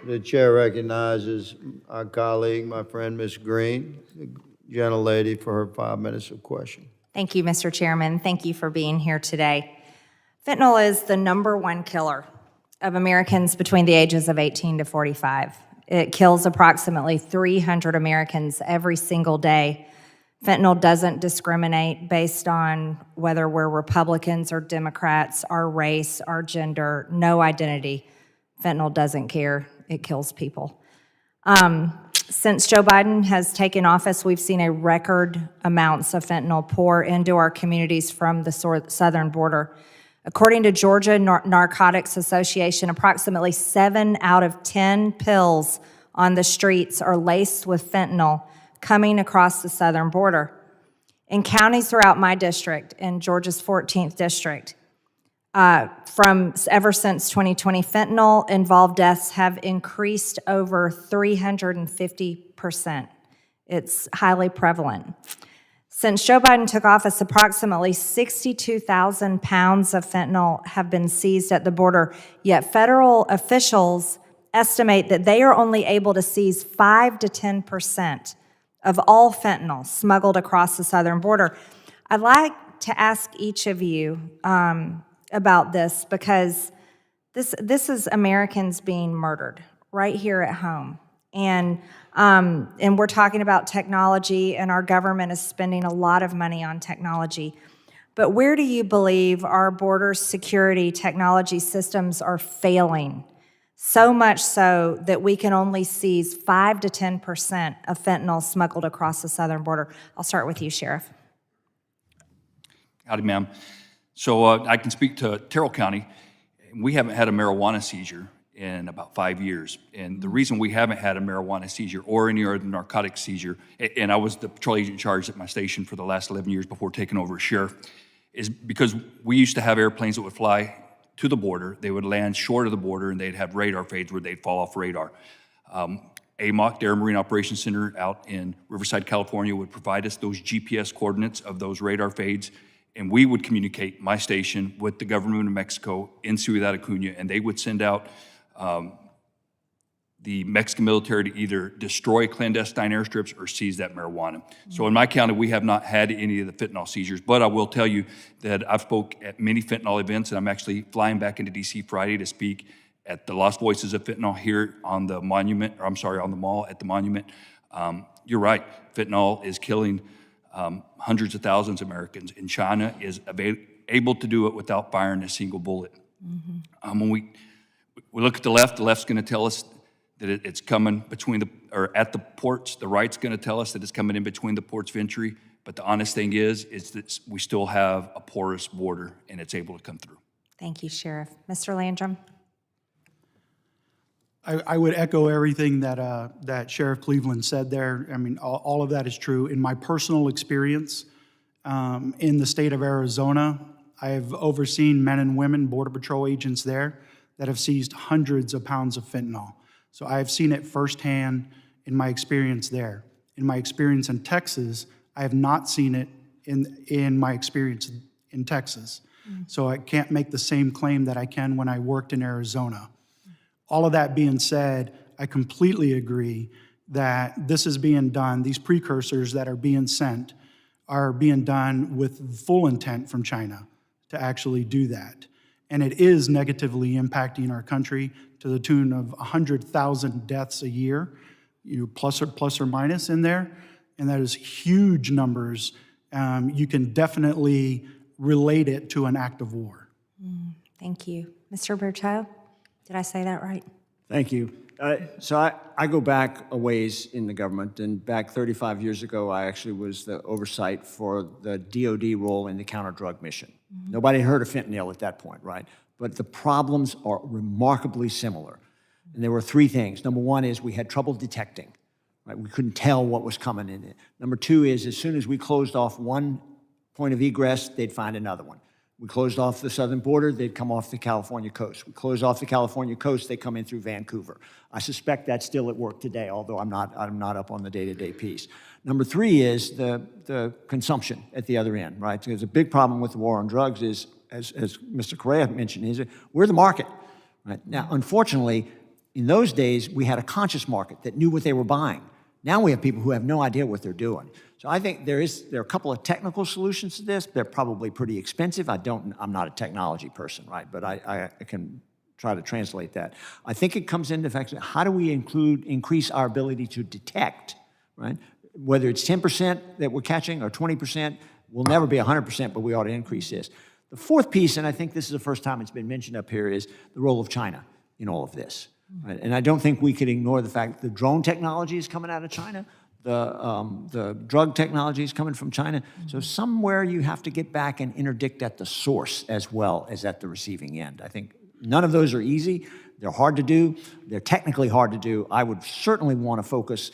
The chair recognizes our colleague, my friend, Ms. Greene, the gentlelady, for her 5 minutes of question. Thank you, Mr. Chairman. Thank you for being here today. Fentanyl is the #1 killer of Americans between the ages of 18 to 45. It kills approximately 300 Americans every single day. Fentanyl doesn't discriminate based on whether we're Republicans or Democrats, our race, our gender, no identity. Fentanyl doesn't care. It kills people. Since Joe Biden has taken office, we've seen a record amounts of fentanyl pour into our communities from the southern border. According to Georgia Narcotics Association, approximately 7 out of 10 pills on the streets are laced with fentanyl coming across the southern border. In counties throughout my district, in Georgia's 14th district, ever since 2020, fentanyl-involved deaths have increased over 350%. It's highly prevalent. Since Joe Biden took office, approximately 62,000 pounds of fentanyl have been seized at the border, yet federal officials estimate that they are only able to seize 5 to 10% of all fentanyl smuggled across the southern border. I'd like to ask each of you about this, because this is Americans being murdered right here at home. And we're talking about technology, and our government is spending a lot of money on technology. But where do you believe our border security technology systems are failing? So much so that we can only seize 5 to 10% of fentanyl smuggled across the southern border. I'll start with you, Sheriff. Howdy, ma'am. So I can speak to Terrell County. We haven't had a marijuana seizure in about 5 years. And the reason we haven't had a marijuana seizure or any other narcotic seizure, and I was the patrol agent in charge at my station for the last 11 years before taking over as sheriff, is because we used to have airplanes that would fly to the border. They would land short of the border, and they'd have radar fades where they'd fall off radar. AMOC, the Air Marine Operations Center out in Riverside, California, would provide us those GPS coordinates of those radar fades, and we would communicate, my station, with the government of Mexico in Ciudad Acuña, and they would send out the Mexican military to either destroy clandestine airstrips or seize that marijuana. So in my county, we have not had any of the fentanyl seizures, but I will tell you that I've spoke at many fentanyl events, and I'm actually flying back into DC Friday to speak at the Lost Voices of Fentanyl here on the monument, or I'm sorry, on the mall at the monument. You're right, fentanyl is killing hundreds of thousands of Americans, and China is able to do it without firing a single bullet. When we look at the left's going to tell us that it's coming at the ports. The right's going to tell us that it's coming in between the ports of entry. But the honest thing is that we still have a porous border, and it's able to come through. Thank you, Sheriff. Mr. Landrum? I would echo everything that Sheriff Cleveland said there. I mean, all of that is true. In my personal experience in the state of Arizona, I've overseen men and women, Border Patrol agents there, that have seized hundreds of pounds of fentanyl. So I've seen it firsthand in my experience there. In my experience in Texas, I have not seen it in my experience in Texas. So I can't make the same claim that I can when I worked in Arizona. All of that being said, I completely agree that this is being done, these precursors that are being sent are being done with full intent from China to actually do that. And it is negatively impacting our country to the tune of 100,000 deaths a year, plus or minus in there, and that is huge numbers. You can definitely relate it to an act of war. Thank you. Mr. Berto, did I say that right? Thank you. So I go back a ways in the government, and back 35 years ago, I actually was the oversight for the DOD role in the counter-drug mission. Nobody had heard of fentanyl at that point, right? But the problems are remarkably similar. And there were three things. Number one is we had trouble detecting, right? We couldn't tell what was coming in it. Number two is as soon as we closed off one point of egress, they'd find another one. We closed off the southern border, they'd come off the California coast. We closed off the California coast, they come in through Vancouver. I suspect that's still at work today, although I'm not up on the day-to-day piece. Number three is the consumption at the other end, right? Because a big problem with the war on drugs is, as Mr. Correa mentioned, is we're the market, right? Now, unfortunately, in those days, we had a conscious market that knew what they were buying. Now we have people who have no idea what they're doing. So I think there are a couple of technical solutions to this. They're probably pretty expensive. I'm not a technology person, right? But I can try to translate that. I think it comes into the fact, how do we increase our ability to detect, right? Whether it's 10% that we're catching or 20%, we'll never be 100%, but we ought to increase this. The fourth piece, and I think this is the first time it's been mentioned up here, is the role of China in all of this. Right? And I don't think we could ignore the fact that the drone technology is coming out of China, the drug technology is coming from China. So somewhere you have to get back and interdict at the source as well as at the receiving end. I think none of those are easy. They're hard to do. They're technically hard to do. I would certainly want to focus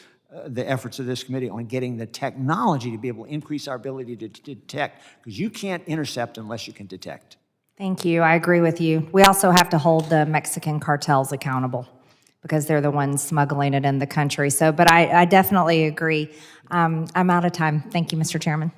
the efforts of this committee on getting the technology to be able to increase our ability to detect, because you can't intercept unless you can detect. Thank you. I agree with you. We also have to hold the Mexican cartels accountable because they're the ones smuggling it in the country. So, but I definitely agree. I'm out of time. Thank you, Mr. Chairman.